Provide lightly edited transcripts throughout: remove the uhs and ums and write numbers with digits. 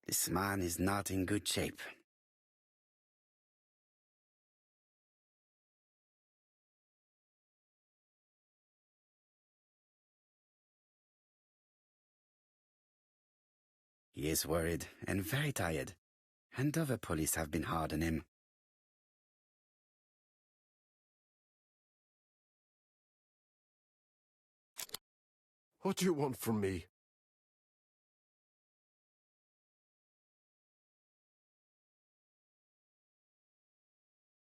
This man is not in good shape. He is worried and very tired, and other police have been hard on him. What do you want from me?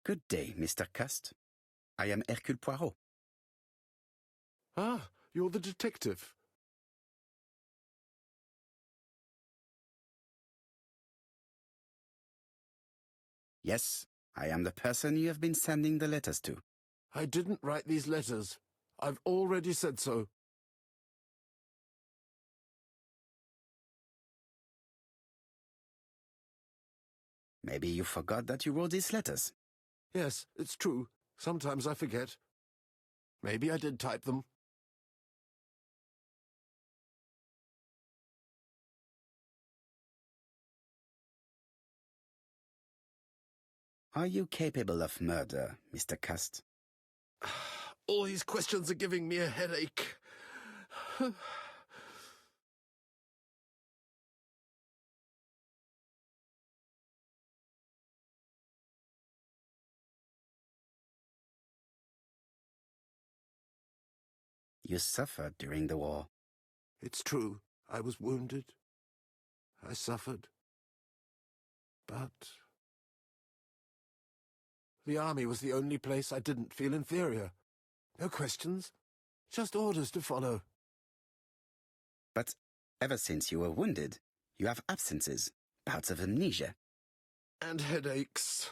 Good day, Mr. Cust. I am Erkül Pуаро. Ah, you're the detective. Yes, I am the person you have been sending the letters to. I didn't write these letters. I've already said so. Maybe you forgot that you wrote these letters. Yes, it's true. Sometimes I forget. Maybe I did type them. Are you capable of murder, Mr. Cust? All these questions are giving me a headache. You suffered during the war. It's true. I was wounded. I suffered. But the army was the only place I didn't feel inferior. No questions. Just orders to follow. But ever since you were wounded, you have absences, bouts of amnesia. And headaches.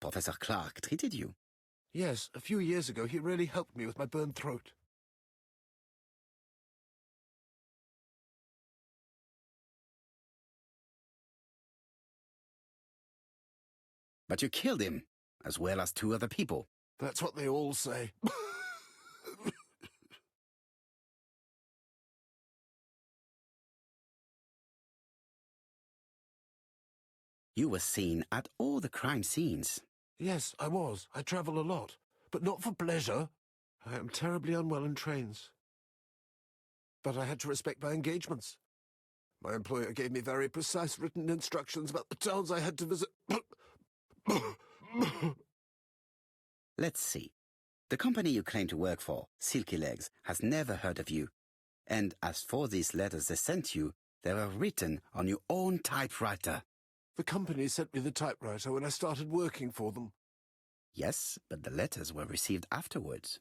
Professor Clark treated you. Yes, a few years ago he really helped me with my burned throat. But you killed him, as well as 2 other people. That's what they all say. You were seen at all the crime scenes. Yes, I was. I travel a lot, but not for pleasure. I am terribly unwell in trains. But I had to respect my engagements. My employer gave me very precise written instructions about the towns I had to visit. Let's see. The company you claim to work for, Silky Legs, has never heard of you. And as for these letters they sent you, they were written on your own typewriter. The company sent me the typewriter when I started working for them. Yes, but the letters were received afterwards.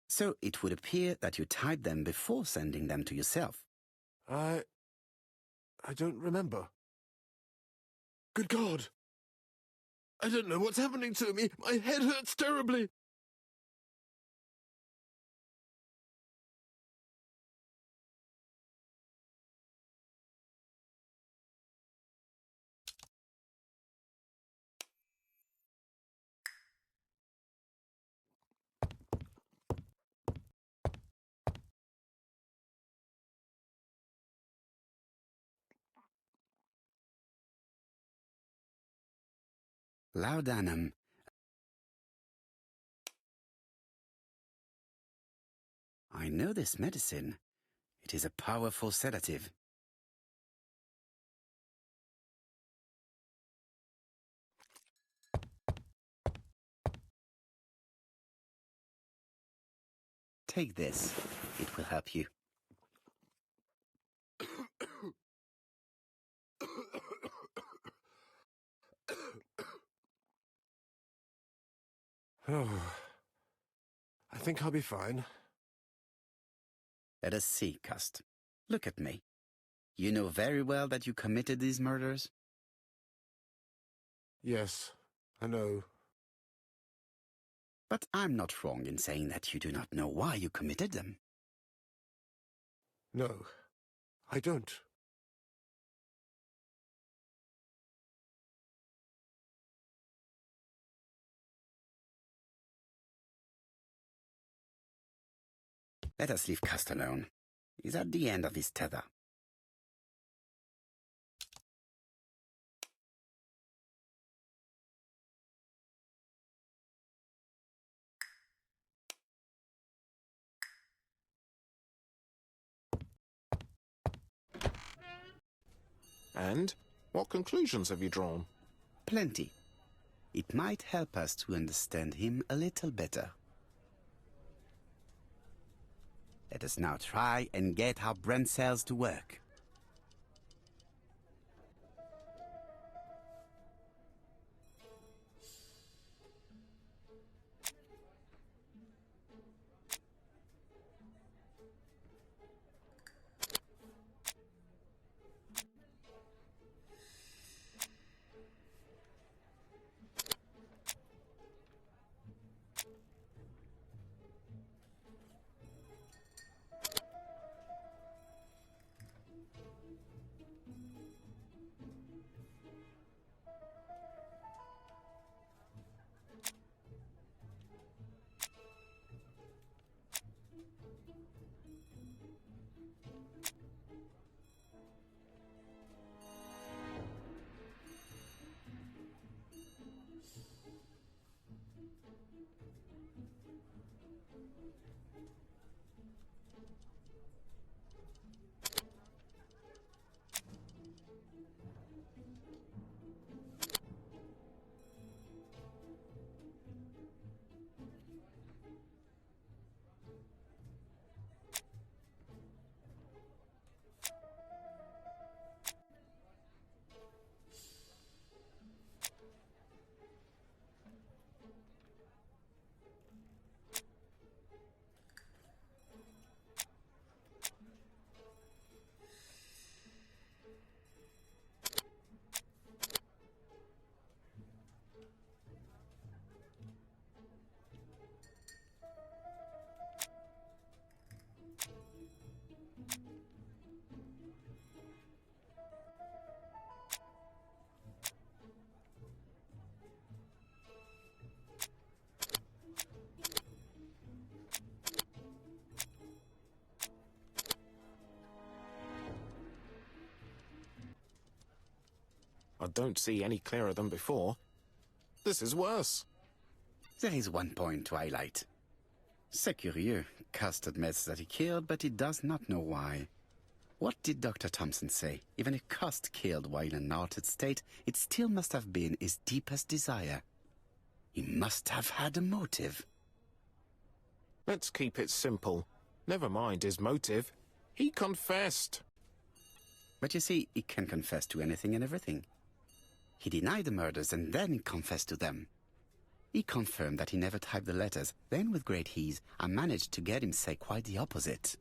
So it would appear that you typed them before sending them to yourself. I don't remember. Good God! I don't know what's happening to me. My head hurts terribly. Laudanum. I know this medicine. It is a powerful sedative. Take this. It will help you. Oh, I think I'll be fine. Let us see, Cust. Look at me. You know very well that you committed these murders? Yes, I know. But I'm not wrong in saying that you do not know why you committed them. No, I don't. Let us leave Cust alone. He's at the end of his tether. And what conclusions have you drawn? Plenty. It might help us to understand him a little better. Let us now try and get our brain cells to work. I don't see any clearer than before. This is worse. There is one point to highlight. C'est curieux. Cust admits that he killed, but he does not know why. What did Dr. Thompson say? Even if Cust killed while in an altered state, it still must have been his deepest desire. He must have had a motive. Let's keep it simple. Never mind his motive. He confessed. But you see, he can confess to anything and everything. He denied the murders and then he confessed to them. He confirmed that he never typed the letters. Then, with great ease, I managed to get him say quite the opposite.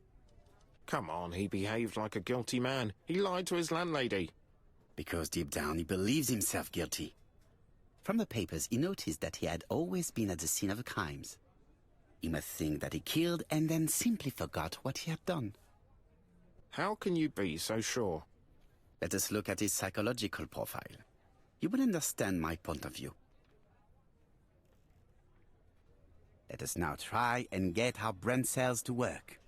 Come on, he behaved like a guilty man. He lied to his landlady. Because deep down he believes himself guilty. From the papers, he noticed that he had always been at the scene of the crimes. He must think that he killed and then simply forgot what he had done. How can you be so sure? Let us look at his psychological profile. You will understand my point of view. Let us now try and get our brain cells to work.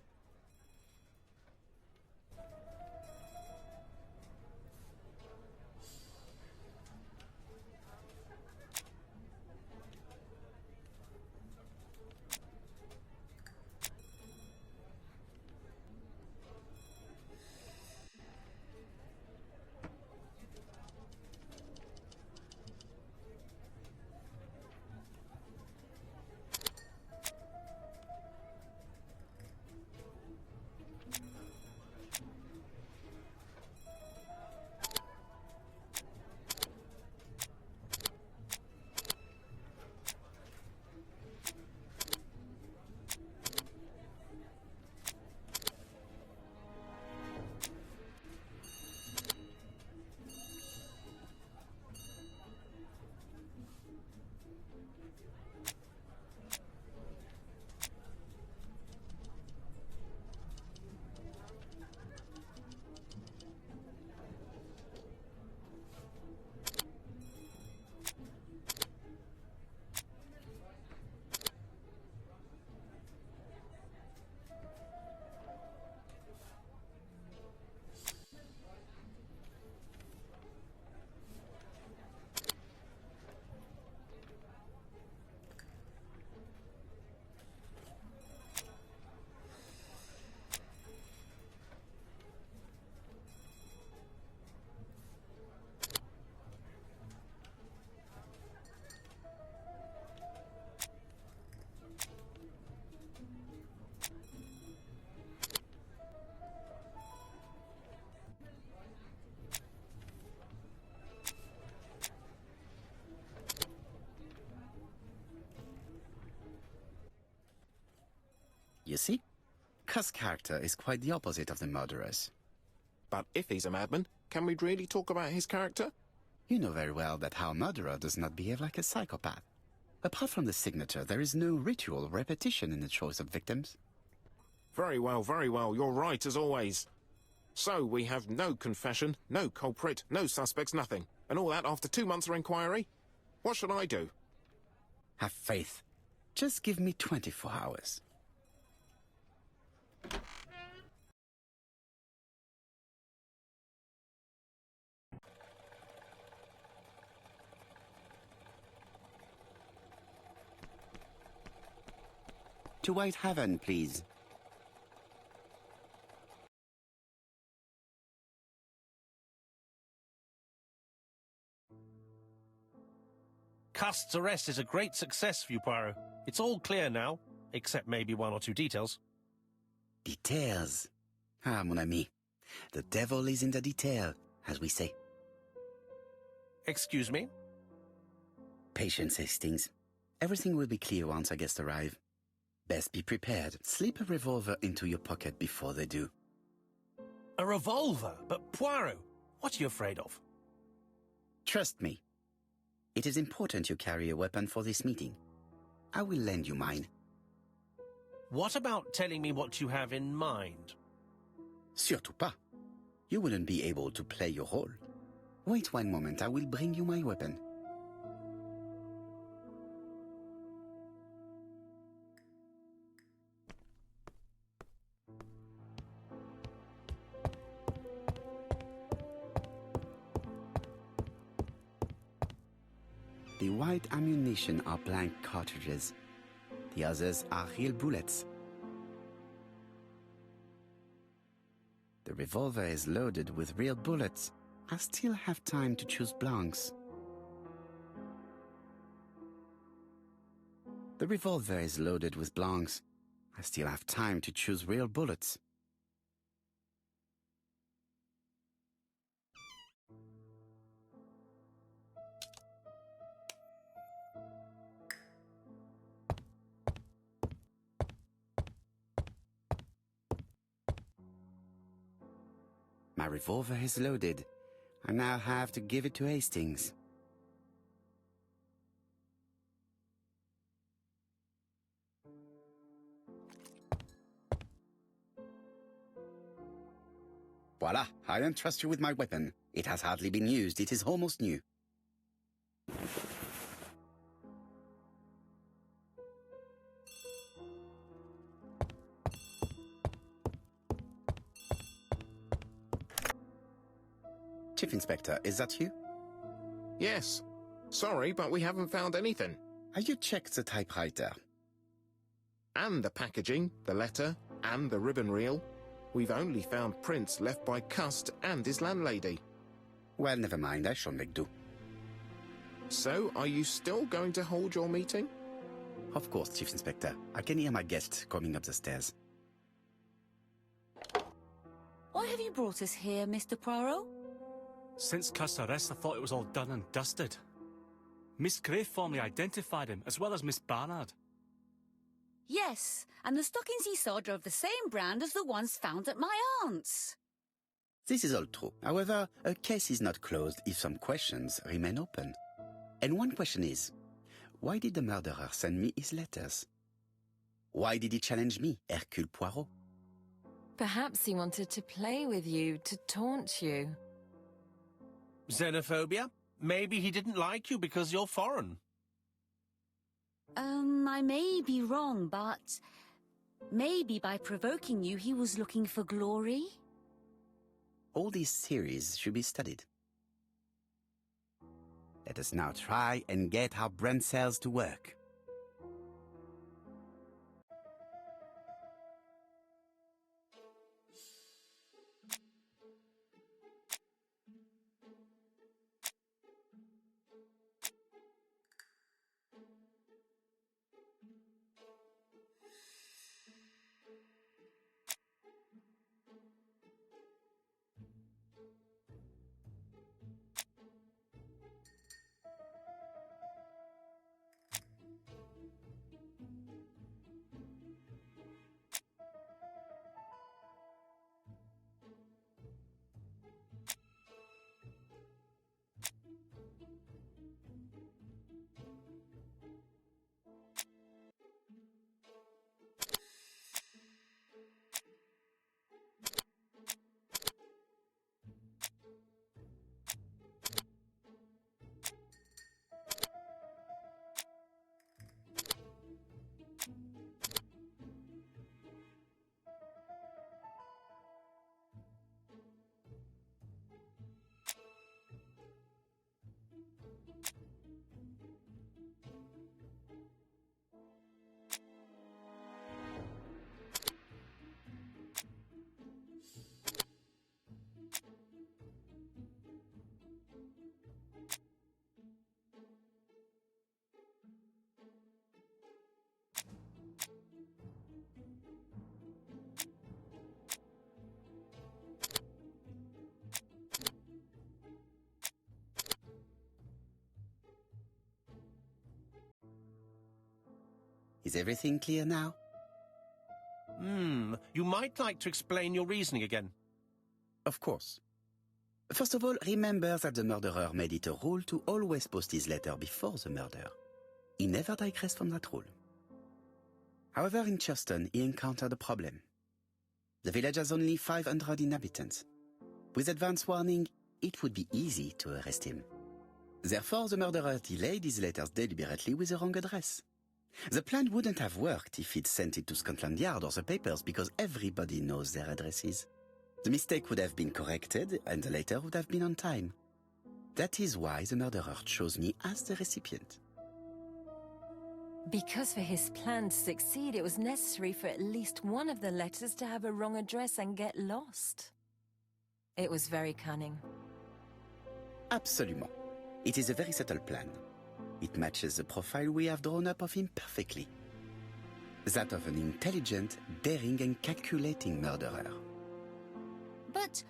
Cuss' character is quite the opposite of the murderer's. But if he's a madman, can we really talk about his character? You know very well that our murderer does not behave like a psychopath. Apart from the signature, there is no ritual repetition in the choice of victims. Very well, you're right as always. So we have no confession, no culprit, no suspects, nothing. And all that after 2 months of inquiry? What should I do? Have faith. Just give me 24 hours. To White Heaven, please. Cust's arrest is a great success for you, Poirot. It's all clear now, except maybe 1 or 2 details. Details. Ah, mon ami. The devil is in the detail, as we say. Excuse me? Patience, Hastings. Everything will be clear once our guests arrive. Best be prepared. Slip a revolver into your pocket before they do. A revolver? But Poirot, what are you afraid of? Trust me. It is important you carry a weapon for this meeting. I will lend you mine. What about telling me what you have in mind? Surtout pas. You wouldn't be able to play your role. Wait 1 moment, I will bring you my weapon. The white ammunition are blank cartridges. The others are real bullets. The revolver is loaded with real bullets. I still have time to choose blanks. The revolver is loaded with blanks. I still have time to choose real bullets. My revolver is loaded. I now have to give it to Hastings. Voila, I entrust you with my weapon. It has hardly been used. It is almost new. Chief Inspector, is that you? Yes. Sorry, but we haven't found anything. Have you checked the typewriter? And the packaging, the letter, and the ribbon reel. We've only found prints left by Cust and his landlady. Well, never mind, I shall make do. So, are you still going to hold your meeting? Of course, Chief Inspector. I can hear my guest coming up the stairs. Why have you brought us here, Mr. Poirot? Since Cust's arrest, I thought it was all done and dusted. Miss Gray formally identified him, as well as Miss Barnard. Yes, and the stockings he saw drove the same brand as the ones found at my aunt's. This is all true. However, a case is not closed if some questions remain open. And one question is, why did the murderer send me his letters? Why did he challenge me, Hercule Poirot? Perhaps he wanted to play with you, to taunt you. Xenophobia? Maybe he didn't like you because you're foreign. I may be wrong, but maybe by provoking you, he was looking for glory? All these theories should be studied. Let us now try and get our brain cells to work. Is everything clear now? You might like to explain your reasoning again. Of course. First of all, remember that the murderer made it a rule to always post his letter before the murder. He never digressed from that rule. However, in Charleston, he encountered a problem. The village has only 500 inhabitants. With advance warning, it would be easy to arrest him. Therefore, the murderer delayed his letters deliberately with the wrong address. The plan wouldn't have worked if he'd sent it to Scotland Yard or the papers because everybody knows their addresses. The mistake would have been corrected and the letter would have been on time. That is why the murderer chose me as the recipient. Because for his plan to succeed, it was necessary for at least one of the letters to have a wrong address and get lost. It was very cunning. Absolument. It is a very subtle plan. It matches the profile we have drawn up of him perfectly. That of an intelligent, daring and calculating murderer. But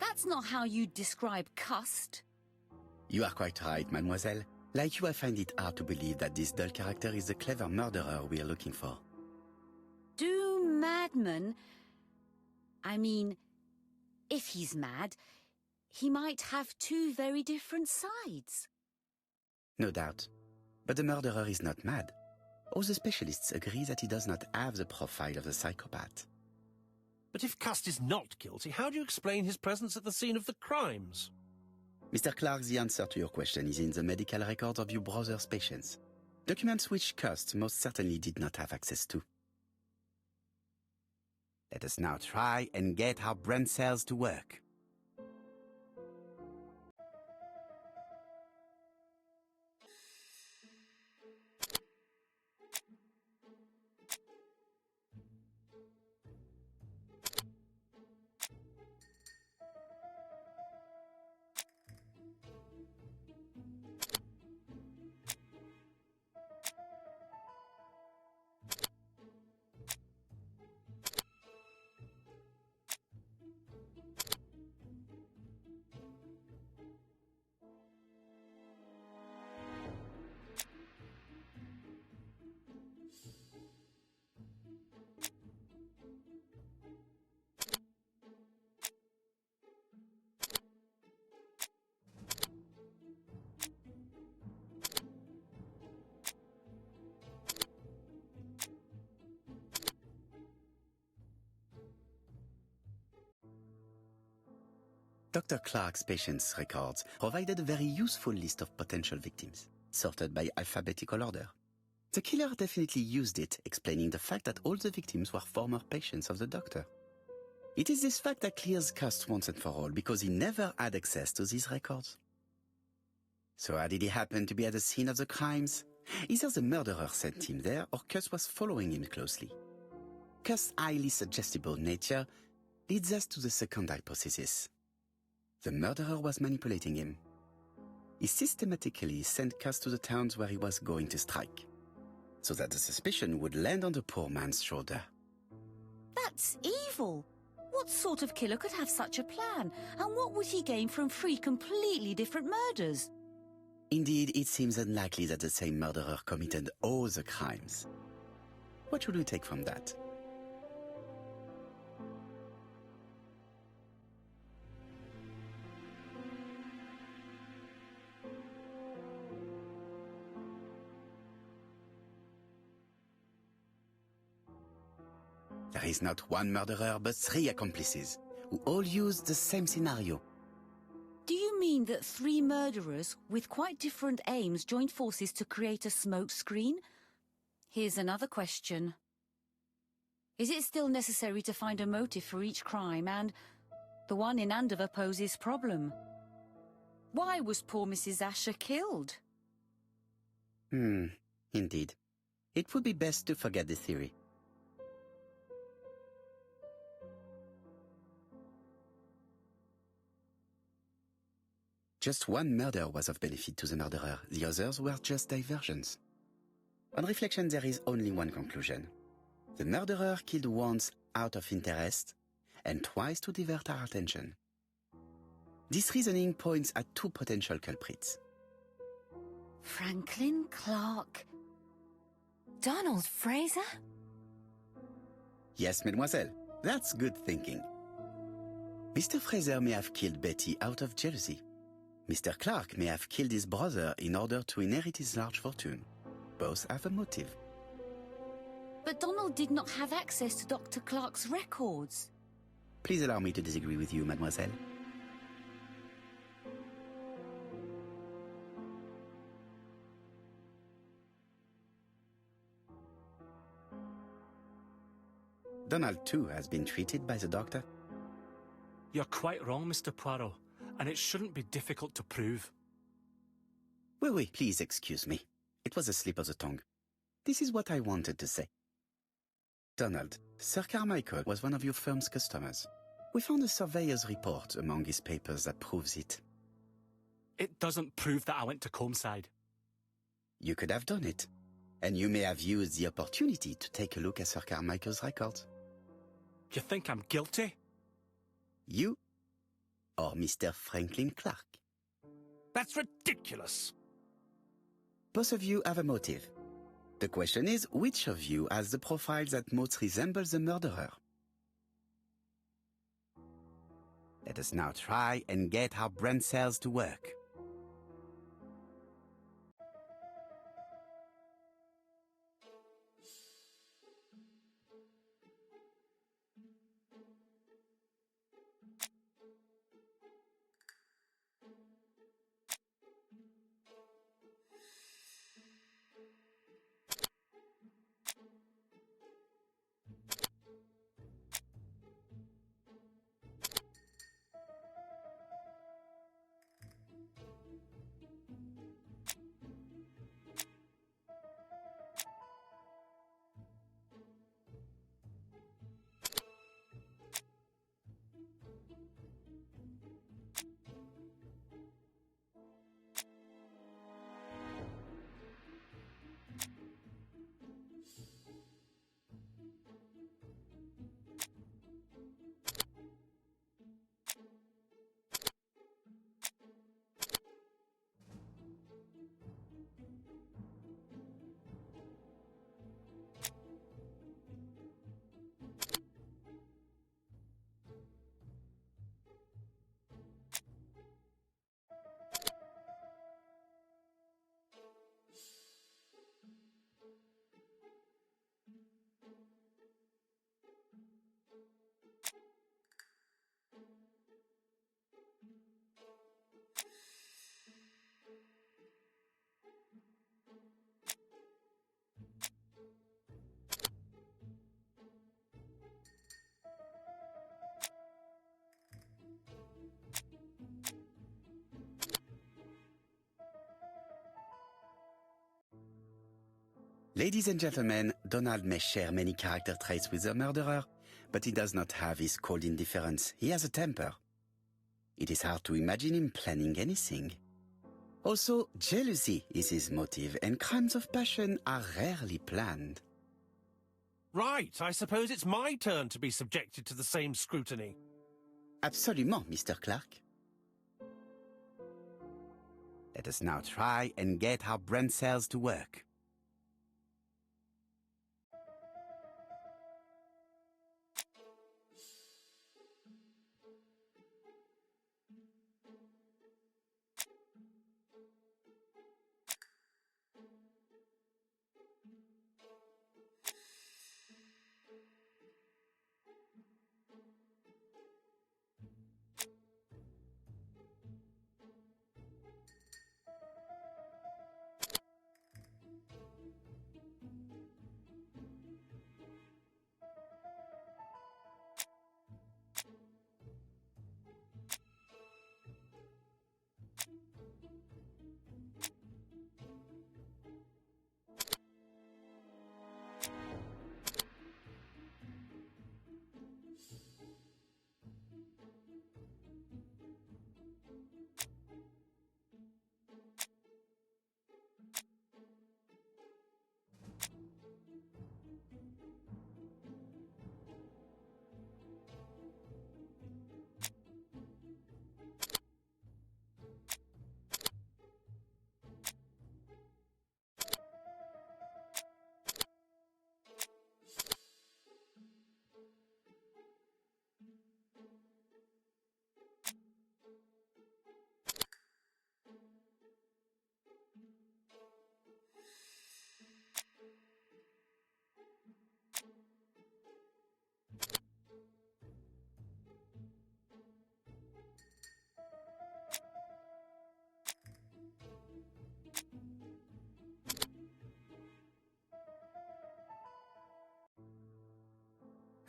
that's not how you describe Cust. You are quite right, mademoiselle. Like you, I find it hard to believe that this dull character is the clever murderer we are looking for. Do madmen... I mean, if he's mad, he might have two very different sides. No doubt. But the murderer is not mad. All the specialists agree that he does not have the profile of the psychopath. But if Cust is not guilty, how do you explain his presence at the scene of the crimes? Mr. Clark, the answer to your question is in the medical records of your brother's patients. Documents which Cust most certainly did not have access to. Let us now try and get our brain cells to work. Dr. Clark's patients' records provided a very useful list of potential victims, sorted by alphabetical order. The killer definitely used it, explaining the fact that all the victims were former patients of the doctor. It is this fact that clears Cust once and for all, because he never had access to these records. So how did he happen to be at the scene of the crimes? Either the murderer sent him there, or Cust was following him closely. Cust's highly suggestible nature leads us to the second hypothesis. The murderer was manipulating him. He systematically sent Cust to the towns where he was going to strike, so that the suspicion would land on the poor man's shoulder. That's evil. What sort of killer could have such a plan? And what would he gain from three completely different murders? Indeed, it seems unlikely that the same murderer committed all the crimes. What should we take from that? There is not one murderer, but three accomplices, who all used the same scenario. Do you mean that three murderers with quite different aims joined forces to create a smoke screen? Here's another question. Is it still necessary to find a motive for each crime? And the one in Andover poses problem. Why was poor Mrs. Asher killed? Indeed. It would be best to forget the theory. Just one murder was of benefit to the murderer. The others were just diversions. On reflection, there is only one conclusion. The murderer killed once out of interest and twice to divert our attention. This reasoning points at two potential culprits. Franklin Clark Donald Fraser? Yes, mademoiselle. That's good thinking. Mr. Fraser may have killed Betty out of jealousy. Mr. Clark may have killed his brother in order to inherit his large fortune. Both have a motive. But Donald did not have access to Dr. Clark's records. Please allow me to disagree with you, mademoiselle. Donald, too, has been treated by the doctor. You're quite wrong, Mr. Poirot, and it shouldn't be difficult to prove. Oui, please excuse me. It was a slip of the tongue. This is what I wanted to say. Donald, Sir Carmichael was one of your firm's customers. We found a surveyor's report among his papers that proves it. It doesn't prove that I went to Comeside. You could have done it. And you may have used the opportunity to take a look at Sir Carmichael's records. You think I'm guilty? You or Mr. Franklin Clark? That's ridiculous. Both of you have a motive. The question is, which of you has the profile that most resembles the murderer? Let us now try and get our brain cells to work. Ladies and gentlemen, Donald may share many character traits with the murderer, but he does not have his cold indifference. He has a temper. It is hard to imagine him planning anything. Also, jealousy is his motive, and crimes of passion are rarely planned. Right, I suppose it's my turn to be subjected to the same scrutiny. Absolument, Mr. Clark. Let us now try and get our brain cells to work.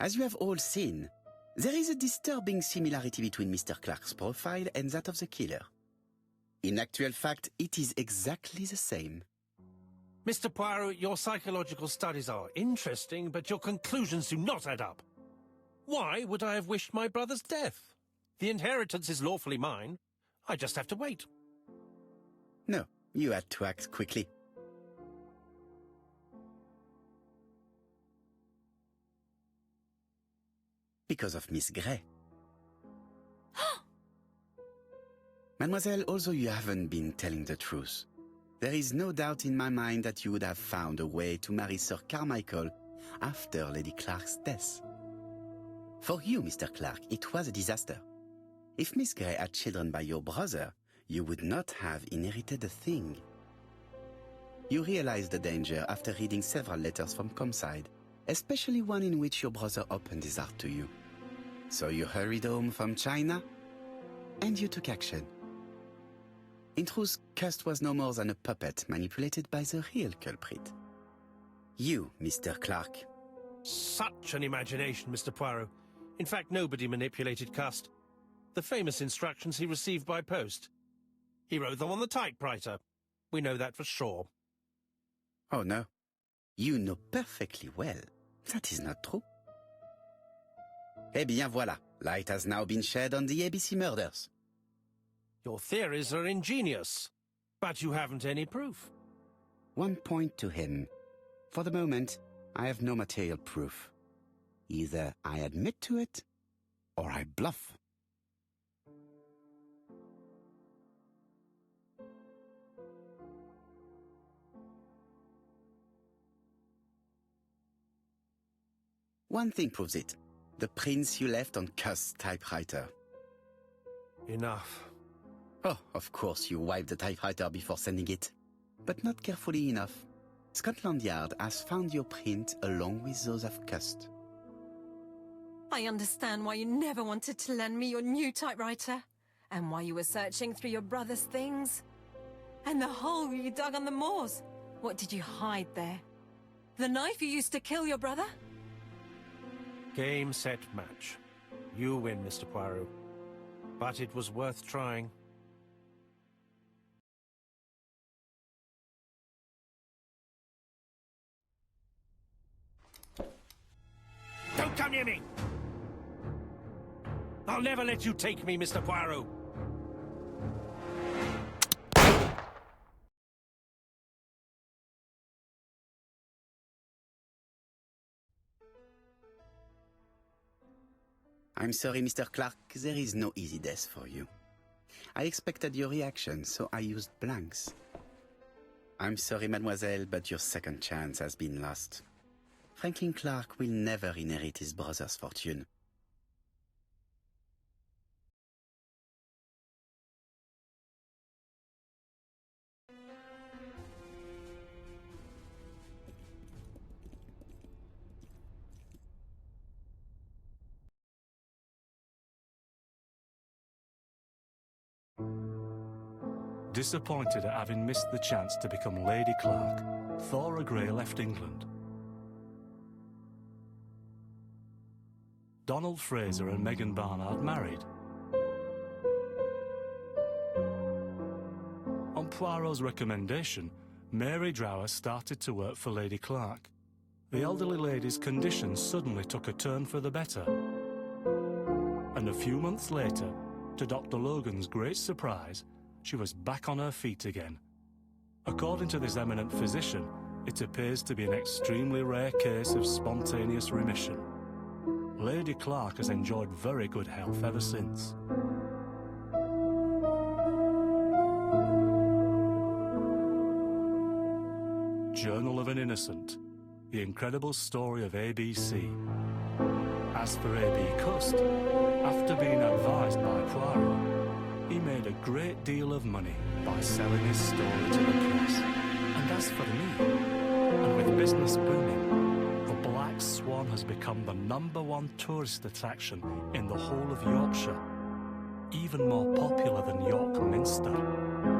As you have all seen, there is a disturbing similarity between Mr. Clark's profile and that of the killer. In actual fact, it is exactly the same. Mr. Poirot, your psychological studies are interesting, but your conclusions do not add up. Why would I have wished my brother's death? The inheritance is lawfully mine. I just have to wait. No, you had to act quickly. Because of Miss Grey. Mademoiselle, although you haven't been telling the truth, there is no doubt in my mind that you would have found a way to marry Sir Carmichael after Lady Clark's death. For you, Mr. Clark, it was a disaster. If Miss Grey had children by your brother, you would not have inherited a thing. You realized the danger after reading several letters from Comside, especially one in which your brother opened his heart to you. So you hurried home from China, and you took action. In truth, Cust was no more than a puppet manipulated by the real culprit. You, Mr. Clark. Such an imagination, Mr. Poirot. In fact, nobody manipulated Cust. The famous instructions he received by post. He wrote them on the typewriter. We know that for sure. Oh no. You know perfectly well. That is not true. Eh bien voilà. Light has now been shed on the ABC murders. Your theories are ingenious, but you haven't any proof. One point to him. For the moment, I have no material proof. Either I admit to it, or I bluff. One thing proves it. The prints you left on Cust's typewriter. Enough. Oh, of course you wiped the typewriter before sending it. But not carefully enough. Scotland Yard has found your print along with those of Cust. I understand why you never wanted to lend me your new typewriter, and why you were searching through your brother's things. And the hole you dug on the moors. What did you hide there? The knife you used to kill your brother? Game, set, match. You win, Mr. Poirot. But it was worth trying. Don't come near me! I'll never let you take me, Mr. Poirot! I'm sorry, Mr. Clark, there is no easy death for you. I expected your reaction, so I used blanks. I'm sorry, mademoiselle, but your second chance has been lost. Franklin Clark will never inherit his brother's fortune. Disappointed at having missed the chance to become Lady Clark, Thora Grey left England. Donald Fraser and Megan Barnard married. On Poirot's recommendation, Mary Drower started to work for Lady Clark. The elderly lady's condition suddenly took a turn for the better. And a few months later, to Dr. Logan's great surprise, she was back on her feet again. According to this eminent physician, it appears to be an extremely rare case of spontaneous remission. Lady Clark has enjoyed very good health ever since. Journal of an Innocent, the incredible story of ABC. As for A.B. Cust, after being advised by Poirot, he made a great deal of money by selling his story to the press. And as for me, and with business booming, the Black Swan has become the #1 tourist attraction in the whole of Yorkshire, even more popular than York Minster.